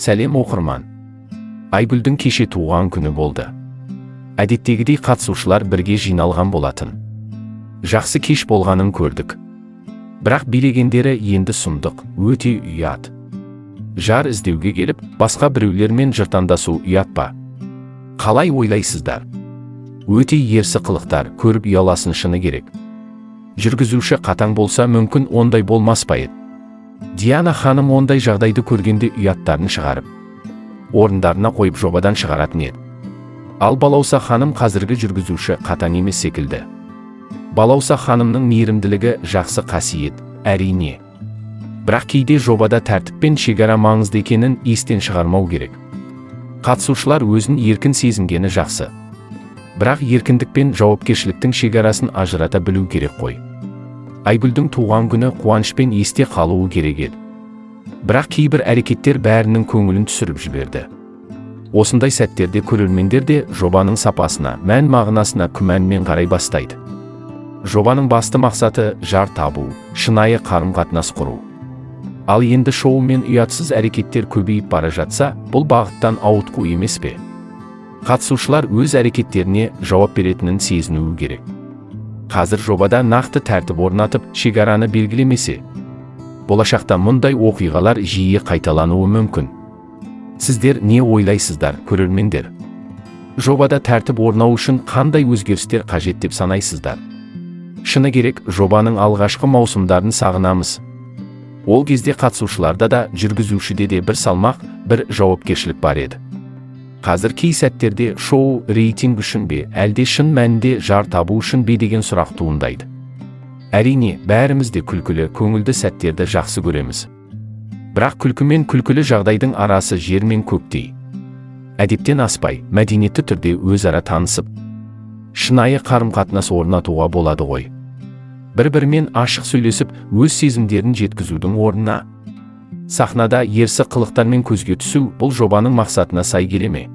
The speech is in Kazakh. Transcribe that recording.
Сәлем оқырман. Айгүлдің кеше туған күні болды. Әдеттегідей қатысушылар бірге жиналған болатын. Жақсы кеш болғанын көрдік. Бірақ билегендері енді сұмдық, өте ұят. Жар іздеуге келіп, басқа біреулермен жыртандасу ұят па? Қалай ойлайсыздар? Өте ерсі қылықтар, көріп ұяласын шыны керек. Жүргізуші қатаң болса мүмкін ондай болмас па еді? Диана ханым ондай жағдайды көргенде ұяттарын шығарып, орындарына қойып жобадан шығаратын еді. Ал Балауса ханым қазіргі жүргізуші қатаң емес секілді. Балауса ханымның мейірімділігі жақсы қасиет, әрине. Бірақ кейде жобада тәртіп пен шекара маңызды екенін естен шығармау керек. Қатысушылар өзін еркін сезінгені жақсы. Бірақ еркіндік пен жауапкершіліктің шекарасын ажырата білу керек қой. Айгүлдің туған күні қуанышпен есте қалуы керек еді. Бірақ кейбір әрекеттер бәрінің көңілін түсіріп жіберді. Осындай сәттерде көрермендер де жобаның сапасына, мән мағынасына күмәнмен қарай бастайды. Жобаның басты мақсаты жар табу, шынайы қарым-қатынас құру. Ал енді шоу мен ұятсыз әрекеттер көбейіп бара жатса, бұл бағыттан ауытқу емес пе? Қатысушылар өз әрекеттеріне жауап беретінін сезінуі керек. Қазір жобада нақты тәртіп орнатып, шекараны белгілемесе, болашақта мұндай оқиғалар жиі қайталануы мүмкін. Сіздер не ойлайсыздар, көрермендер? Жобада тәртіп орнау үшін қандай өзгерістер қажет деп санайсыздар? Шыны керек, жобаның алғашқы маусымдарын сағынамыз. Ол кезде қатысушыларда да, жүргізушіде де бір салмақ, бір жауапкершілік бар еді. Қазір кей сәттерде шоу рейтинг үшін бе, әлде шын мәнінде жар табу үшін бе деген сұрақ туындайды. Әрине, бәріміз де күлкілі, көңілді сәттерді жақсы көреміз. Бірақ күлкі мен күлкілі жағдайдың арасы жер мен көктей. Әдептен аспай, мәдениетті түрде өзара танысып, шынайы қарым-қатынас орнатуға болады ғой. Бір-бірімен ашық сөйлесіп, өз сезімдерін жеткізудің орнына, сахнада ерсі қылықтармен көзге түсу бұл жобаның мақсатына сай келе ме?